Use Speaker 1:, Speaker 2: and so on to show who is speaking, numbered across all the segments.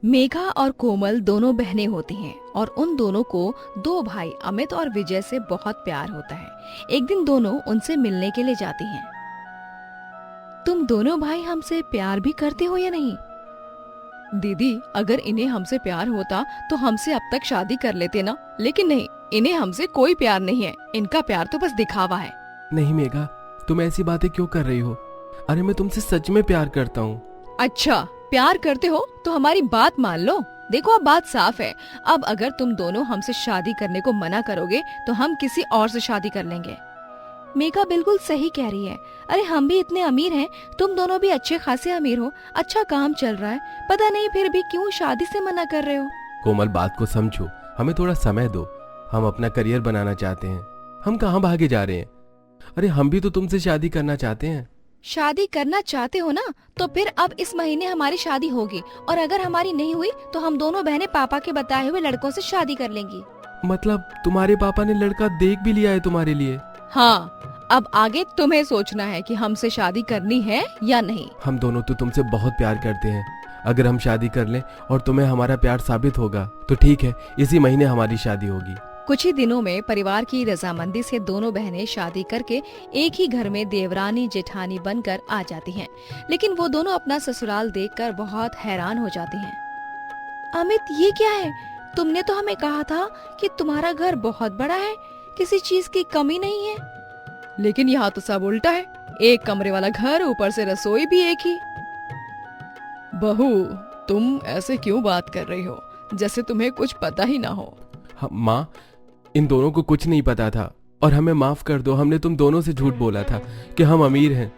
Speaker 1: मेघा और कोमल दोनों बहनें होती हैं और उन दोनों को दो भाई अमित और विजय से बहुत प्यार होता है। एक दिन दोनों उनसे मिलने के लिए जाती हैं। तुम दोनों भाई हमसे प्यार भी करते हो या नहीं? दीदी, अगर इन्हें हमसे प्यार होता तो हमसे अब तक शादी कर लेते ना, लेकिन नहीं, इन्हें हमसे कोई प्यार नहीं है। इनका प्यार तो बस दिखावा है।
Speaker 2: नहीं मेघा, तुम ऐसी बातें क्यों कर रही हो? अरे मैं तुमसे सच में प्यार करता हूँ।
Speaker 1: अच्छा, प्यार करते हो तो हमारी बात मान लो। देखो, अब बात साफ है। अब अगर तुम दोनों हमसे शादी करने को मना करोगे तो हम किसी और से शादी कर लेंगे। मेघा बिल्कुल सही कह रही है। अरे हम भी इतने अमीर हैं, तुम दोनों भी अच्छे खासे अमीर हो, अच्छा काम चल रहा है, पता नहीं फिर भी क्यों शादी से मना कर रहे हो?
Speaker 2: कोमल, बात को समझो, हमें थोड़ा समय दो। हम अपना करियर बनाना चाहते हैं। हम कहाँ भागे जा रहे हैं? अरे हम भी तो तुमसे शादी करना चाहते हैं।
Speaker 1: शादी करना चाहते हो ना, तो फिर अब इस महीने हमारी शादी होगी, और अगर हमारी नहीं हुई तो हम दोनों बहनें पापा के बताए हुए लड़कों से शादी कर लेंगी।
Speaker 2: मतलब तुम्हारे पापा ने लड़का देख भी लिया है तुम्हारे लिए?
Speaker 1: हाँ, अब आगे तुम्हें सोचना है कि हमसे शादी करनी है या नहीं।
Speaker 2: हम दोनों तो तुमसे बहुत प्यार करते हैं। अगर हम शादी कर लें और तुम्हें हमारा प्यार साबित होगा तो ठीक है, इसी महीने हमारी शादी होगी।
Speaker 1: कुछ ही दिनों में परिवार की रजामंदी से दोनों बहनें शादी करके एक ही घर में देवरानी जेठानी बनकर आ जाती हैं। लेकिन वो दोनों अपना ससुराल देखकर बहुत हैरान हो जाती हैं। अमित, ये क्या है? तुमने तो हमें कहा था कि तुम्हारा घर बहुत बड़ा है, किसी चीज की कमी नहीं है। लेकिन यहाँ तो सब उल्टा है, एक कमरे वाला घर, ऊपर से रसोई भी एक ही। बहू, तुम ऐसे क्यों बात कर रही हो, जैसे तुम्हें कुछ पता ही ना हो।
Speaker 2: माँ, इन दोनों को कुछ नहीं पता था और हमें माफ कर दो। हमने तुम दोनों से झूठ बोला था कि हम अमीर हैं।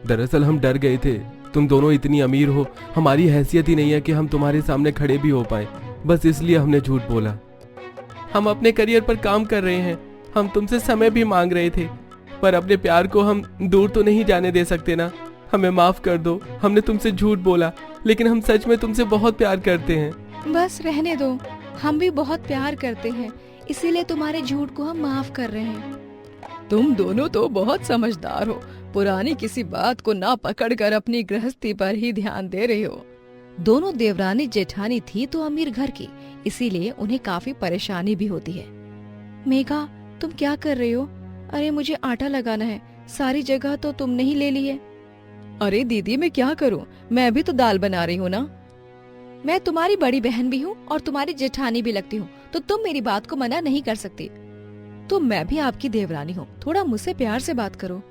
Speaker 2: दरअसल हम डर गए थे, तुम दोनों इतनी अमीर हो, हमारी हैसियत ही नहीं है कि हम तुम्हारे सामने खड़े भी हो पाए, बस इसलिए हमने झूठ बोला। हम अपने करियर पर काम कर रहे हैं। हम तुमसे समय भी मांग रहे थे, पर अपने प्यार को हम दूर तो नहीं जाने दे सकते ना। हमें माफ कर दो, हमने तुमसे झूठ बोला, लेकिन हम सच में तुमसे बहुत प्यार करते हैं।
Speaker 1: बस रहने दो, हम भी बहुत प्यार करते हैं, इसीलिए तुम्हारे झूठ को हम माफ कर रहे हैं। तुम दोनों तो बहुत समझदार हो, पुरानी किसी बात को ना पकड़कर अपनी गृहस्थी पर ही ध्यान दे रहे हो। दोनों देवरानी जेठानी थी तो अमीर घर की, इसीलिए उन्हें काफी परेशानी भी होती है। मेघा, तुम क्या कर रही हो? अरे मुझे आटा लगाना है, सारी जगह तो तुमने ही ले ली है। अरे दीदी, मैं क्या करूं, मैं भी तो दाल बना रही हूँ ना। मैं तुम्हारी बड़ी बहन भी हूँ और तुम्हारी जेठानी भी लगती हूँ, तो तुम मेरी बात को मना नहीं कर सकती। तो मैं भी आपकी देवरानी हूँ, थोड़ा मुझसे प्यार से बात करो।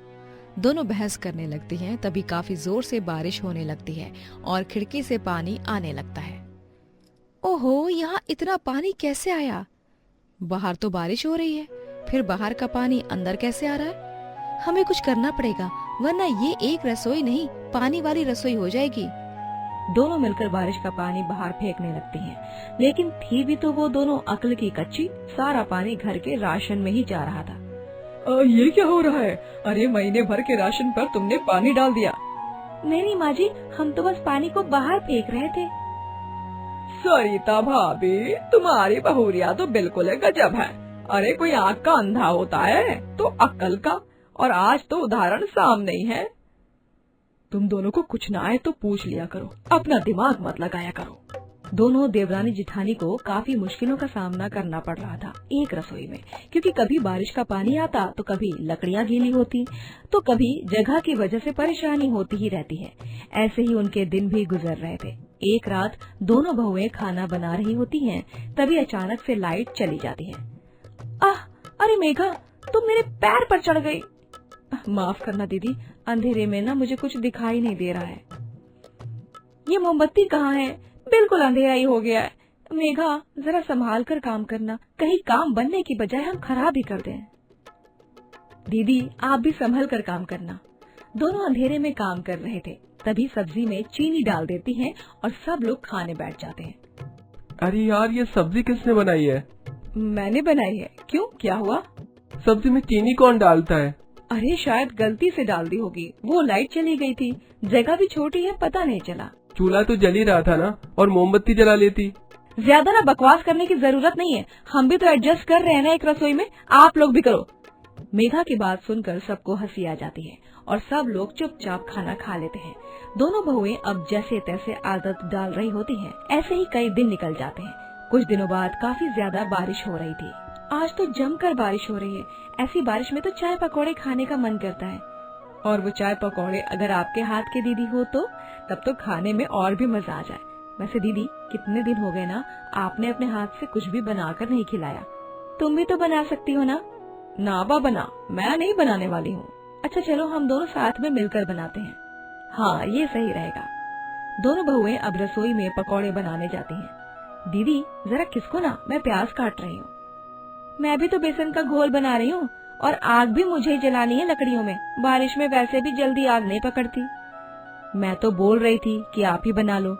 Speaker 1: दोनों बहस करने लगती हैं, तभी काफी जोर से बारिश होने लगती है और खिड़की से पानी आने लगता है। ओहो, यहाँ इतना पानी कैसे आया? बाहर तो बारिश हो रही है, फिर बाहर का पानी अंदर कैसे आ रहा है? हमें कुछ करना पड़ेगा, वरना ये एक रसोई नहीं, पानी वाली रसोई हो जाएगी।
Speaker 3: दोनों मिलकर बारिश का पानी बाहर फेंकने लगती हैं, लेकिन थी भी तो वो दोनों अक्ल की कच्ची। सारा पानी घर के राशन में ही जा रहा था।
Speaker 4: ये क्या हो रहा है? अरे महीने भर के राशन पर तुमने पानी डाल दिया।
Speaker 3: नहीं माँ जी, हम तो बस पानी को बाहर फेंक रहे थे।
Speaker 4: सरिता भाभी, तुम्हारी बहुरिया तो बिल्कुल गजब है। अरे कोई आँख का अंधा होता है तो अक्ल का, और आज तो उदाहरण सामने ही है। तुम दोनों को कुछ ना आए तो पूछ लिया करो, अपना दिमाग मत लगाया करो।
Speaker 3: दोनों देवरानी जिठानी को काफी मुश्किलों का सामना करना पड़ रहा था एक रसोई में, क्योंकि कभी बारिश का पानी आता तो कभी लकड़ियाँ गीली होती, तो कभी जगह की वजह से परेशानी होती ही रहती है। ऐसे ही उनके दिन भी गुजर रहे थे। एक रात दोनों बहुएं खाना बना रही होती हैं, तभी अचानक से लाइट चली जाती है। अरे मेघा, तुम मेरे पैर पर चढ़ गई।
Speaker 4: माफ करना दीदी,
Speaker 3: अंधेरे में ना मुझे कुछ दिखाई नहीं दे रहा है। ये मोमबत्ती कहाँ है? बिल्कुल अंधेरा ही हो गया है। मेघा, जरा संभाल कर काम करना, कहीं काम बनने की बजाय हम खराब ही कर दें। दीदी, आप भी संभल कर काम करना। दोनों अंधेरे में काम कर रहे थे, तभी सब्जी में चीनी डाल देती हैं और सब लोग खाने बैठ जाते हैं।
Speaker 2: अरे यार, ये सब्जी किसने बनाई है?
Speaker 4: मैंने बनाई है। क्यों, क्या हुआ?
Speaker 2: सब्जी में चीनी कौन डालता है?
Speaker 4: अरे शायद गलती से डाल दी होगी, वो लाइट चली गई थी, जगह भी छोटी है, पता नहीं चला।
Speaker 2: चूल्हा तो जल ही रहा था ना, और मोमबत्ती जला लेती।
Speaker 4: ज्यादा ना बकवास करने की जरूरत नहीं है, हम भी तो एडजस्ट कर रहे हैं ना एक रसोई में, आप लोग भी करो।
Speaker 3: मेघा की बात सुनकर सबको हंसी आ जाती है और सब लोग चुपचाप खाना खा लेते हैं। दोनों बहुएं अब जैसे तैसे आदत डाल रही होती हैं। ऐसे ही कई दिन निकल जाते हैं। कुछ दिनों बाद काफी ज्यादा बारिश हो रही थी। आज तो जमकर बारिश हो रही है। ऐसी बारिश में तो चाय पकौड़े खाने का मन करता है। और वो चाय पकौड़े अगर आपके हाथ के दीदी हो तो तब तो खाने में और भी मजा आ जाए। वैसे दीदी, कितने दिन हो गए ना आपने अपने हाथ से कुछ भी बनाकर नहीं खिलाया। तुम भी तो बना सकती हो ना।
Speaker 4: ना बना, मैं नहीं बनाने वाली हूँ।
Speaker 3: अच्छा चलो, हम दोनों साथ में मिलकर बनाते हैं। हाँ, ये सही रहेगा। दोनों बहुएं अब रसोई में पकौड़े बनाने जाती हैं। दीदी जरा खिसको ना, मैं प्याज काट रही हूँ। मैं भी तो बेसन का घोल बना रही हूँ और आग भी मुझे ही जलानी है लकड़ियों में। बारिश में वैसे भी जल्दी आग नहीं पकड़ती। मैं तो बोल रही थी कि आप ही बना लो।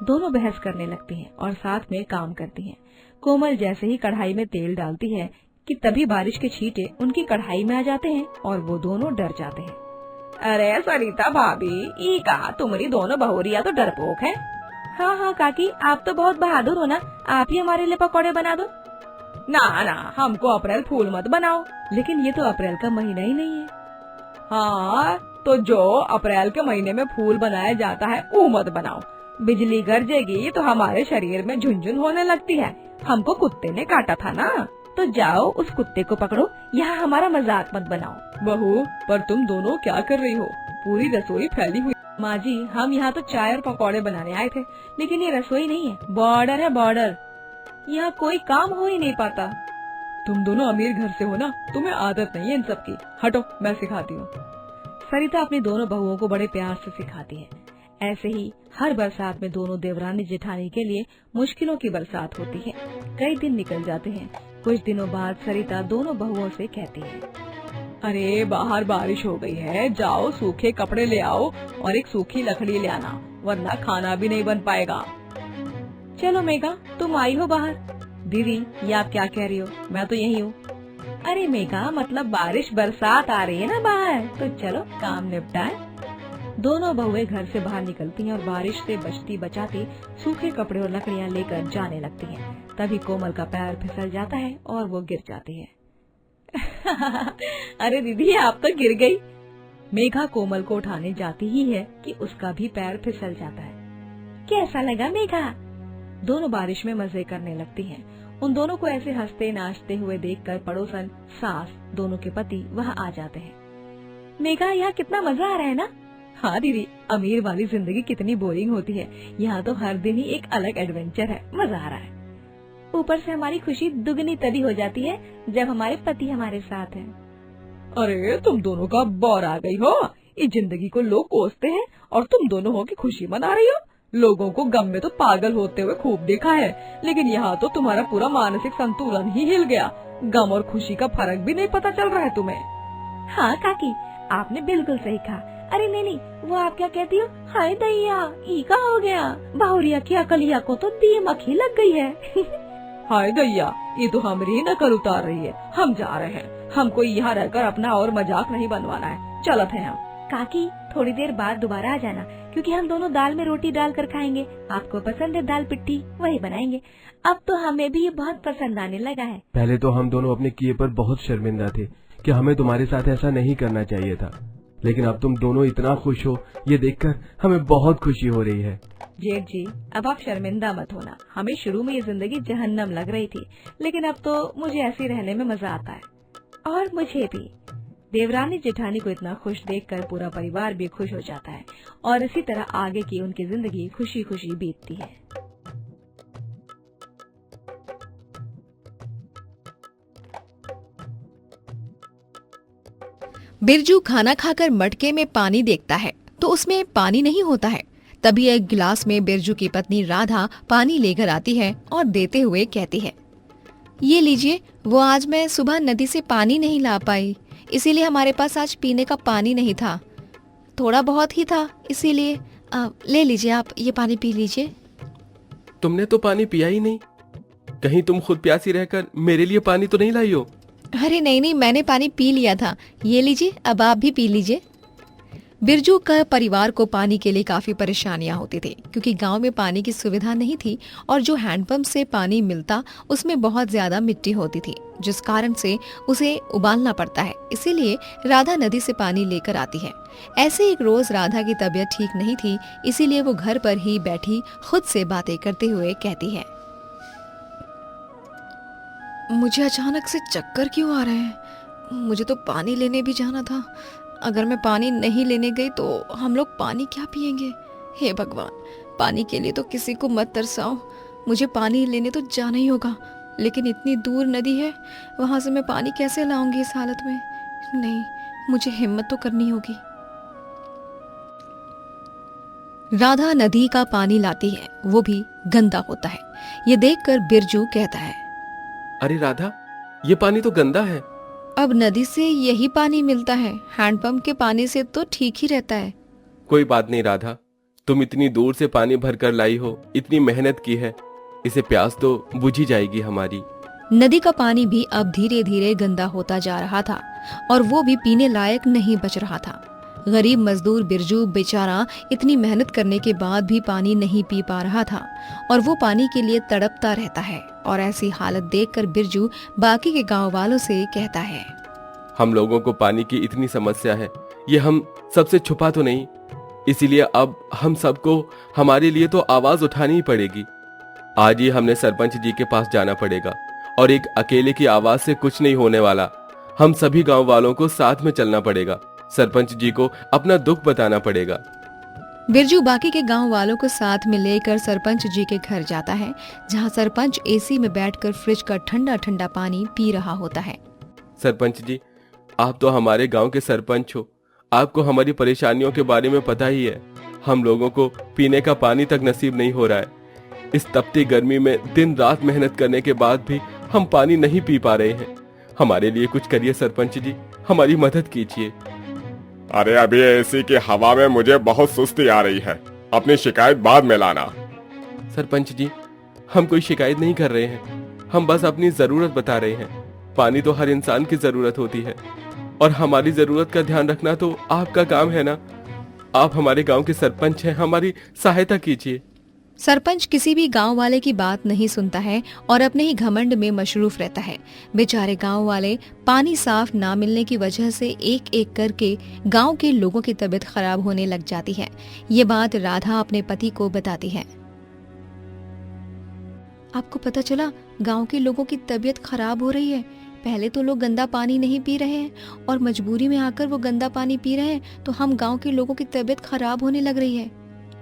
Speaker 3: दोनों बहस करने लगती हैं और साथ में काम करती हैं। कोमल जैसे ही कढ़ाई में तेल डालती है कि तभी बारिश के छींटे उनकी कढ़ाई में आ जाते हैं और वो दोनों डर जाते हैं।
Speaker 4: अरे सरिता भाभी, ई का तुम्हारी दोनों बहुरिया तो डरपोक है।
Speaker 3: हाँ काकी, आप तो बहुत बहादुर हो ना, आप ही हमारे लिए पकौड़े बना दो।
Speaker 4: ना, हमको अप्रैल फूल मत बनाओ।
Speaker 3: लेकिन ये तो अप्रैल का महीना ही नहीं है।
Speaker 4: हाँ, तो जो अप्रैल के महीने में फूल बनाया जाता है वो मत बनाओ। बिजली गरजेगी तो हमारे शरीर में झुनझुन होने लगती है। हमको कुत्ते ने काटा था ना।
Speaker 3: तो जाओ उस कुत्ते को पकड़ो, यहाँ हमारा मजाक मत बनाओ।
Speaker 4: बहू, पर तुम दोनों क्या कर रही हो? पूरी रसोई फैली हुई।
Speaker 3: माँ जी, हम यहाँ तो चाय और पकौड़े बनाने आए थे, लेकिन ये रसोई नहीं है, बॉर्डर है बॉर्डर। यहाँ कोई काम हो ही नहीं पाता।
Speaker 4: तुम दोनों अमीर घर से हो ना, तुम्हें आदत नहीं है इन सब की। हटो, मैं सिखाती हूँ।
Speaker 3: सरिता अपनी दोनों बहुओं को बड़े प्यार से सिखाती है। ऐसे ही हर बरसात में दोनों देवरानी जेठानी के लिए मुश्किलों की बरसात होती है। कई दिन निकल जाते हैं। कुछ दिनों बाद सरिता दोनों बहुओं से कहती है,
Speaker 4: अरे बाहर बारिश हो गई है, जाओ सूखे कपड़े ले आओ और एक सूखी लकड़ी ले आना, वरना खाना भी नहीं बन पाएगा।
Speaker 3: चलो मेघा, तुम आई हो बाहर। दीदी, ये आप क्या कह रही हो? मैं तो यही हूँ। अरे मेघा, मतलब बारिश बरसात आ रही है ना बाहर, तो चलो काम निपटाए। दोनों बहुएं घर से बाहर निकलती हैं और बारिश से बचती बचाती सूखे कपड़े और लकड़ियाँ लेकर जाने लगती हैं। तभी कोमल का पैर फिसल जाता है और वो गिर जाती है। अरे दीदी, आप तो गिर गई। मेघा कोमल को उठाने जाती ही है कि उसका भी पैर फिसल जाता है। कैसा लगा मेघा? दोनों बारिश में मजे करने लगती हैं। उन दोनों को ऐसे हंसते नाचते हुए देखकर पड़ोसन, सास, दोनों के पति वहाँ आ जाते हैं। मेघा, यहाँ कितना मजा आ रहा है ना? हाँ दीदी, अमीर वाली जिंदगी कितनी बोरिंग होती है। यहाँ तो हर दिन ही एक अलग एडवेंचर है, मजा आ रहा है। ऊपर से हमारी खुशी दुगनी तभी हो जाती है जब हमारे पति हमारे साथ हैं।
Speaker 4: अरे तुम दोनों का बौर आ गई हो। इस जिंदगी को लोग कोसते हैं और तुम दोनों हो की खुशी मना रही हो। लोगों को गम में तो पागल होते हुए खूब देखा है, लेकिन यहाँ तो तुम्हारा पूरा मानसिक संतुलन ही हिल गया। गम और खुशी का फर्क भी नहीं पता चल रहा है तुम्हें।
Speaker 3: हाँ काकी, आपने बिल्कुल सही कहा। अरे नहीं, वो आप क्या कहती हो? हाय दैया, ई का हो गया। बाहुरिया की अकलिया को तो दीमक ही लग गई है।
Speaker 4: हाय दैया, ये तो हमारी नकल उतार रही है। हम जा रहे हैं, हमको यहाँ रहकर अपना और मजाक नहीं बनवाना है। चलत है हम।
Speaker 3: काकी, थोड़ी देर बाद दोबारा आ जाना, क्योंकि हम दोनों दाल में रोटी डालकर खाएंगे। आपको पसंद है दाल पिट्ठी, वही बनाएंगे। अब तो हमें भी ये बहुत पसंद आने लगा है।
Speaker 2: पहले तो हम दोनों अपने किए पर बहुत शर्मिंदा थे कि हमें तुम्हारे साथ ऐसा नहीं करना चाहिए था, लेकिन अब तुम दोनों इतना खुश हो, ये देखकर हमें बहुत खुशी हो रही है।
Speaker 3: जेठ जी, अब आप शर्मिंदा मत होना। हमें शुरू में ये जिंदगी जहन्नम लग रही थी, लेकिन अब तो मुझे ऐसे रहने में मजा आता है। और मुझे भी। देवरानी जेठानी को इतना खुश देखकर पूरा परिवार भी खुश हो जाता है और इसी तरह आगे की उनकी जिंदगी खुशी खुशी बीतती है।
Speaker 1: बिरजू खाना खाकर मटके में पानी देखता है तो उसमें पानी नहीं होता है। तभी एक गिलास में बिरजू की पत्नी राधा पानी लेकर आती है और देते हुए कहती है, ये लीजिए, वो आज मैं सुबह नदी से पानी नहीं ला पाई, इसीलिए हमारे पास आज पीने का पानी नहीं था। थोड़ा बहुत ही था, इसीलिए ले लीजिए, आप ये पानी पी लीजिए।
Speaker 2: तुमने तो पानी पिया ही नहीं, कहीं तुम खुद प्यासी रहकर मेरे लिए पानी तो नहीं लाई हो?
Speaker 1: अरे नहीं, मैंने पानी पी लिया था। ये लीजिए, अब आप भी पी लीजिए। बिरजू का परिवार को पानी के लिए काफी परेशानियां होती थी क्योंकि गांव में पानी की सुविधा नहीं थी और जो हैंडपंप से पानी मिलता उसमें बहुत ज्यादा मिट्टी होती थी जिस कारण से उसे उबालना पड़ता है। इसीलिए राधा नदी से पानी लेकर आती है। ऐसे एक रोज राधा की तबीयत ठीक नहीं थी, इसीलिए वो घर पर ही बैठी खुद से बातें करते हुए कहती है, मुझे अचानक से चक्कर क्यों आ रहे हैं? मुझे तो पानी लेने भी जाना था। अगर मैं पानी नहीं लेने गई तो हम लोग पानी क्या पिएंगे? हे भगवान, पानी के लिए तो किसी को मत तरसाओ। मुझे पानी लेने तो जाना ही होगा, लेकिन इतनी दूर नदी है, वहां से मैं पानी कैसे लाऊंगी इस हालत में? नहीं, मुझे हिम्मत तो करनी होगी। राधा नदी का पानी लाती है, वो भी गंदा होता है। ये देखकर बिरजू कहता है,
Speaker 2: अरे राधा, ये पानी तो गंदा है।
Speaker 1: अब नदी से यही पानी मिलता है, हैंडपंप के पानी से तो ठीक ही रहता है।
Speaker 2: कोई बात नहीं राधा, तुम इतनी दूर से पानी भर कर लाई हो, इतनी मेहनत की है, इसे प्यास तो बुझी जाएगी हमारी।
Speaker 1: नदी का पानी भी अब धीरे धीरे गंदा होता जा रहा था और वो भी पीने लायक नहीं बच रहा था। गरीब मजदूर बिरजू बेचारा इतनी मेहनत करने के बाद भी पानी नहीं पी पा रहा था और वो पानी के लिए तड़पता रहता है। और ऐसी हालत देखकर बिरजू बाकी के गांव वालों से कहता है,
Speaker 2: हम लोगों को पानी की इतनी समस्या है, ये हम सबसे छुपा तो नहीं, इसीलिए अब हम सबको हमारे लिए तो आवाज उठानी ही पड़ेगी। आज ही हमने सरपंच जी के पास जाना पड़ेगा और एक अकेले की आवाज से कुछ नहीं होने वाला। हम सभी गांव वालों को साथ में चलना पड़ेगा, सरपंच जी को अपना दुख बताना पड़ेगा।
Speaker 1: बिरजू बाकी के गांव वालों को साथ में लेकर सरपंच जी के घर जाता है, जहां सरपंच एसी में बैठकर फ्रिज का ठंडा ठंडा पानी पी रहा होता है।
Speaker 2: सरपंच जी, आप तो हमारे गांव के सरपंच हो, आपको हमारी परेशानियों के बारे में पता ही है। हम लोगों को पीने का पानी तक नसीब नहीं हो रहा है। इस तपती गर्मी में दिन रात मेहनत करने के बाद भी हम पानी नहीं पी पा रहे हैं। हमारे लिए कुछ करिए सरपंच जी, हमारी मदद कीजिए।
Speaker 5: अरे अभी एसी की हवा में मुझे बहुत सुस्ती आ रही है, अपनी शिकायत बाद में लाना।
Speaker 2: सरपंच जी, हम कोई शिकायत नहीं कर रहे हैं, हम बस अपनी जरूरत बता रहे हैं। पानी तो हर इंसान की जरूरत होती है और हमारी जरूरत का ध्यान रखना तो आपका काम है ना। आप हमारे गांव के सरपंच हैं, हमारी सहायता कीजिए।
Speaker 1: सरपंच किसी भी गांव वाले की बात नहीं सुनता है और अपने ही घमंड में मशरूफ रहता है। बेचारे गांव वाले पानी साफ ना मिलने की वजह से एक एक करके गांव के लोगों की तबीयत खराब होने लग जाती है। ये बात राधा अपने पति को बताती है। आपको पता चला, गांव के लोगों की तबीयत खराब हो रही है। पहले तो लोग गंदा पानी नहीं पी रहे हैं और मजबूरी में आकर वो गंदा पानी पी रहे हैं, तो हम गाँव के लोगों की तबीयत खराब होने लग रही है।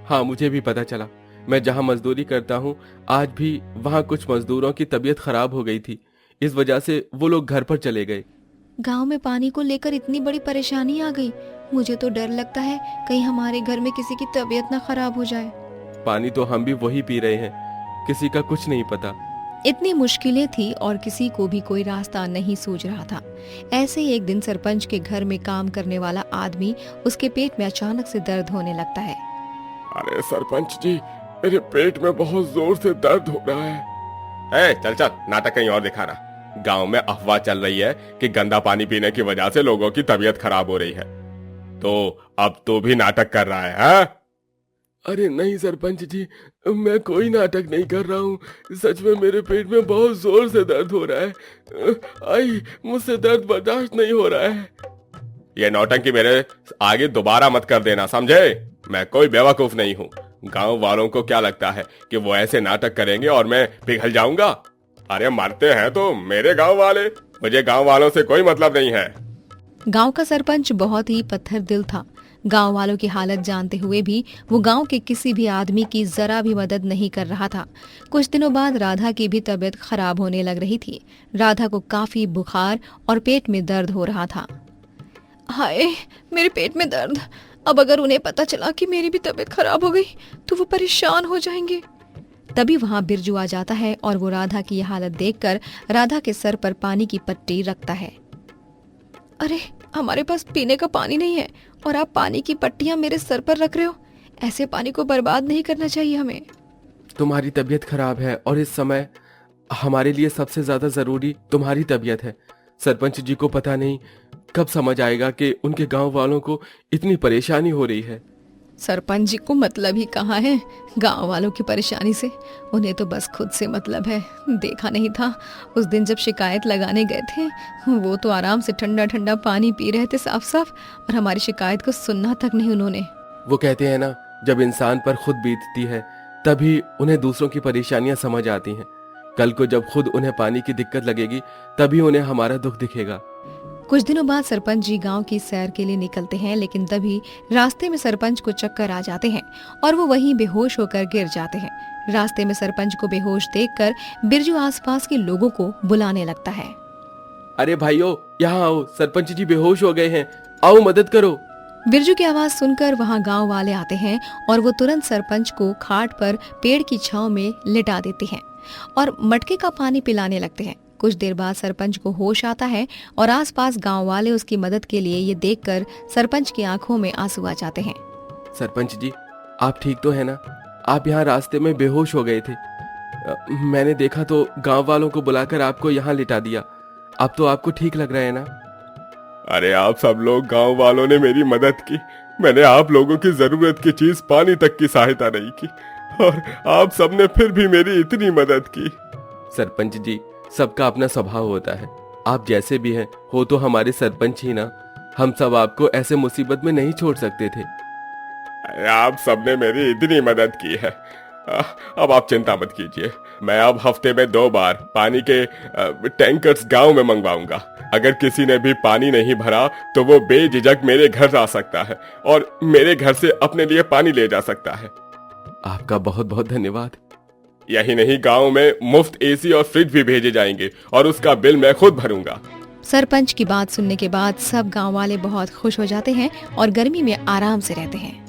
Speaker 2: हाँ, मुझे भी पता चला। मैं जहाँ मजदूरी करता हूँ, आज भी वहाँ कुछ मजदूरों की तबीयत खराब हो गई थी। इस वजह से वो लोग घर पर चले गए।
Speaker 1: गांव में पानी को लेकर इतनी बड़ी परेशानी आ गई। मुझे तो डर लगता है कहीं हमारे घर में किसी की तबीयत ना खराब हो जाए।
Speaker 2: पानी तो हम भी वही पी रहे हैं, किसी का कुछ नहीं पता।
Speaker 1: इतनी मुश्किलें थी और किसी को भी कोई रास्ता नहीं सूझ रहा था। ऐसे ही एक दिन सरपंच के घर में काम करने वाला आदमी, उसके पेट में अचानक से दर्द होने लगता है।
Speaker 5: अरे सरपंच जी, मेरे पेट में बहुत जोर से दर्द हो रहा है।
Speaker 2: चल चल, नाटक कहीं और दिखाना। गांव में अफवाह चल रही है कि गंदा पानी पीने की वजह से लोगों की तबीयत खराब हो रही है, तो अब तो भी नाटक कर रहा है, हाँ? अरे नहीं सरपंच जी, मैं कोई नाटक नहीं कर रहा हूँ। सच में मेरे पेट में बहुत जोर से दर्द हो रहा है। आई, मुझसे दर्द बर्दाश्त नहीं हो रहा है। ये नौटंकी मेरे आगे दोबारा मत कर देना, समझे? मैं कोई बेवकूफ नहीं हूँ। गांव वालों को क्या लगता है कि वो ऐसे नाटक करेंगे और मैं पिघल जाऊंगा? अरे मरते हैं तो मेरे गांव वाले, मुझे गांव वालों से कोई मतलब नहीं है।
Speaker 1: गांव का सरपंच बहुत ही पत्थर दिल था। गांव वालों की हालत जानते हुए भी वो गांव के किसी भी आदमी की जरा भी मदद नहीं कर रहा था। कुछ दिनों बाद राधा की भी तबीयत खराब होने लग रही थी। राधा को काफी बुखार और पेट में दर्द हो रहा था। हाय, मेरे पेट में दर्द। अब अगर उन्हें पता चला कि मेरी भी तबीयत खराब हो गई तो वो परेशान हो जाएंगे। तभी वहाँ बिरजू आ जाता है और वो राधा की यह हालत देखकर राधा के सर पर पानी की पट्टी रखता है। अरे, हमारे पास पीने का पानी नहीं है और आप पानी की पट्टियां मेरे सर पर रख रहे हो। ऐसे पानी को बर्बाद नहीं करना चाहिए हमें।
Speaker 2: तुम्हारी तबीयत खराब है और इस समय हमारे लिए सबसे ज्यादा जरूरी तुम्हारी तबीयत है। सरपंच जी को पता नहीं कब समझ आएगा कि उनके गांव वालों को इतनी परेशानी हो रही है।
Speaker 1: सरपंच जी को मतलब ही कहाँ है गांव वालों की परेशानी से। उन्हें तो बस खुद से मतलब है। देखा नहीं था उस दिन जब शिकायत लगाने गए थे, वो तो आराम से ठंडा ठंडा पानी पी रहे थे साफ साफ, और हमारी शिकायत को सुनना तक नहीं उन्होंने।
Speaker 2: वो कहते हैं ना, जब इंसान पर खुद बीतती है तभी उन्हें दूसरों की परेशानियां समझ आती हैं। कल को जब खुद उन्हें पानी की दिक्कत लगेगी तभी उन्हें हमारा दुख दिखेगा।
Speaker 1: कुछ दिनों बाद सरपंच जी गांव की सैर के लिए निकलते हैं, लेकिन तभी रास्ते में सरपंच को चक्कर आ जाते हैं और वो वहीं बेहोश होकर गिर जाते हैं। रास्ते में सरपंच को बेहोश देखकर बिरजू आसपास के लोगों को बुलाने लगता है।
Speaker 2: अरे भाइयों, यहाँ आओ, सरपंच जी बेहोश हो गए हैं, आओ मदद करो।
Speaker 1: बिरजू की आवाज सुनकर वहां गांव वाले आते हैं और वो तुरंत सरपंच को खाट पर पेड़ की छांव में लिटा देते हैं और मटके का पानी पिलाने लगते हैं। कुछ देर बाद सरपंच को होश आता है और आसपास गांव वाले उसकी मदद के लिए ये देखकर सरपंच की आंखों में आंसू आ जाते हैं।
Speaker 2: सरपंच जी, आप ठीक तो है ना? आप यहाँ रास्ते में बेहोश हो गए थे। मैंने देखा तो गांव वालों को बुलाकर आपको यहाँ लिटा दिया। अब तो आपको ठीक लग रहा है ना?
Speaker 5: अरे आप सब लोग गांव वालों ने मेरी मदद की। मैंने आप लोगों की जरूरत की चीज पानी तक की सहायता नहीं की, और आप सबने फिर भी मेरी इतनी मदद की।
Speaker 2: सरपंच जी, सबका अपना स्वभाव होता है। आप जैसे भी हैं हो तो हमारे सरपंच ही ना। हम सब आपको ऐसे मुसीबत में नहीं छोड़ सकते थे।
Speaker 5: अरे आप सबने मेरी इतनी मदद की है। अब आप चिंता मत कीजिए। मैं अब हफ्ते में 2 बार पानी के टैंकर्स गांव में मंगवाऊंगा। अगर किसी ने भी पानी नहीं भरा तो वो बेझिझक मेरे घर आ सकता है और मेरे घर से अपने लिए पानी ले जा सकता है।
Speaker 2: आपका बहुत बहुत धन्यवाद।
Speaker 5: यही नहीं, गांव में मुफ्त एसी और फ्रिज भी भेजे जाएंगे और उसका बिल मैं खुद भरूंगा।
Speaker 1: सरपंच की बात सुनने के बाद सब गांव वाले बहुत खुश हो जाते हैं और गर्मी में आराम से रहते हैं।